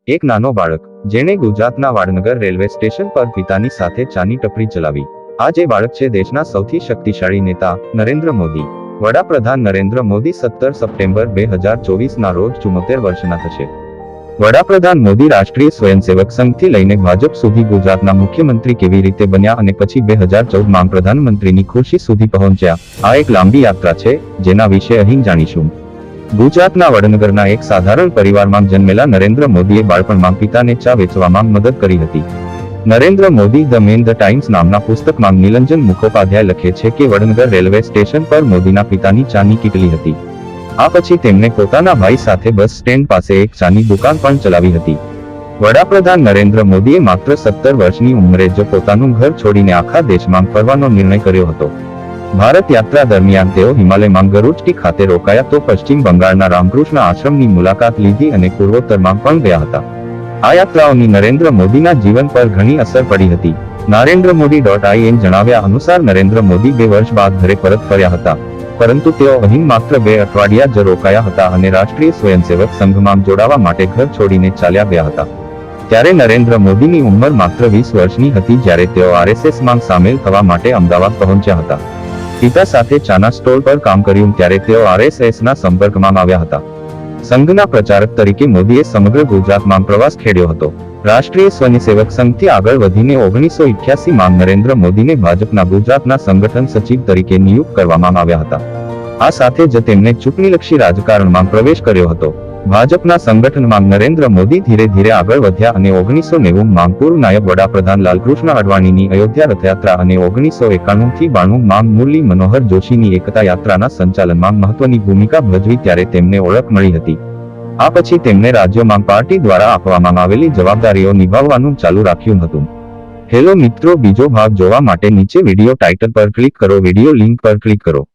એક નાનો બાળક જેણે ગુજરાતના વાડનગર રેલવે સ્ટેશન પર પિતાની સાથે ચાની ટપરી ચલાવી. આ જે બાળક છે દેશના સૌથી શક્તિશાળી નેતા નરેન્દ્ર મોદી. વડાપ્રધાન નરેન્દ્ર મોદી 17 સપ્ટેમ્બર 2024ના રોજ 74 વર્ષના થશે. વડાપ્રધાન મોદી રાષ્ટ્રીય સ્વયંસેવક સંઘથી લઈને ભાજપ સુધી ગુજરાતના મુખ્યમંત્રી કેવી રીતે બન્યા અને પછી 2014માં પ્રધાનમંત્રીની ખુરશી સુધી પહોંચ્યા, આ એક લાંબી યાત્રા છે જેના વિશે અહીં જાણીશું. ગુજરાતના વડનગરના એક સાધારણ પરિવારમાં જન્મેલા નરેન્દ્ર મોદીએ બાળપણમાં પિતાને ચા વેચવામાં મદદ કરી હતી. Narendra Modi the man the times નામના પુસ્તકમાં નીલંજન મુખોપાધ્યાય લખે છે કે વડનગર રેલવે સ્ટેશન પર મોદીના પિતાની ચાની કીટલી હતી. આ પછી તેમણે પોતાના ભાઈ સાથે બસ સ્ટેન્ડ પાસે એક ચાની દુકાન પણ ચલાવી હતી. વડાપ્રધાન નરેન્દ્ર મોદીએ માત્ર 17 વર્ષની ઉંમરે જ પોતાનું ઘર છોડીને આખા દેશમાં ફરવાનો નિર્ણય કર્યો હતો. ભારત યાત્રા દરમિયાન તેઓ હિમાલયમાં ગરુડજી ખાતે રોકાયા તો પશ્ચિમ બંગાળના રામકૃષ્ણ આશ્રમની મુલાકાત લીધી અને પૂર્વોત્તરમાં પણ ગયા હતા. આ યાત્રાઓની નરેન્દ્ર મોદીના જીવન પર ઘણી અસર પડી હતી. narendramodi.in જણાવ્યા અનુસાર નરેન્દ્ર મોદી 2 વર્ષ બાદ ઘરે પરત ફર્યા હતા, પરંતુ તેઓ અહીં માત્ર 2 અઠવાડિયા જ રોકાયા હતા અને રાષ્ટ્રીય સ્વયંસેવક સંઘમાં જોડાવા માટે ઘર છોડીને ચાલ્યા ગયા હતા. ત્યારે નરેન્દ્ર મોદીની ઉંમર માત્ર 20 વર્ષની હતી જ્યારે તેઓ RSSમાં સામેલ થવા માટે અમદાવાદ પહોંચ્યા હતા. પિતા સાથે ચાના સ્ટોલ પર કામ કર્યું ત્યારે તેઓ RSSના સંપર્કમાં આવ્યા હતા. સંઘના પ્રચારક તરીકે મોદીએ સમગ્ર ગુજરાતમાં પ્રવાસ ખેડ્યો હતો. રાષ્ટ્રીય સ્વયંસેવક સંઘથી આગળ વધીને 1988માં નરેન્દ્ર મોદીને ભાજપના ગુજરાતના સંગઠન સચિવ તરીકે નિયુક્ત કરવામાં આવ્યા હતા. આ સાથે જ તેમણે ચૂંટણીલક્ષી રાજકારણમાં પ્રવેશ કર્યો હતો. ભાજપના સંગઠનમાં નરેન્દ્ર મોદી ધીરે ધીરે આગળ વધ્યા અને 1990માં પૂર્વ નાયબ વડાપ્રધાન લાલકૃષ્ણ અડવાણીની અયોધ્યા રથયાત્રા અને 1991થી 92માં મુરલી મનોહર જોશીની એકતા યાત્રાના સંચાલનમાં મહત્વની ભૂમિકા ભજવી ત્યારે તેમને ઓળખ મળી હતી. આ પછી તેમણે રાજ્યોમાં પાર્ટી દ્વારા આપવામાં આવેલી જવાબદારીઓ નિભાવવાનું ચાલુ રાખ્યું હતું. હેલો મિત્રો, બીજો ભાગ જોવા માટે નીચે વિડિયો ટાઇટલ પર ક્લિક કરો, વિડિયો લિંક પર ક્લિક કરો.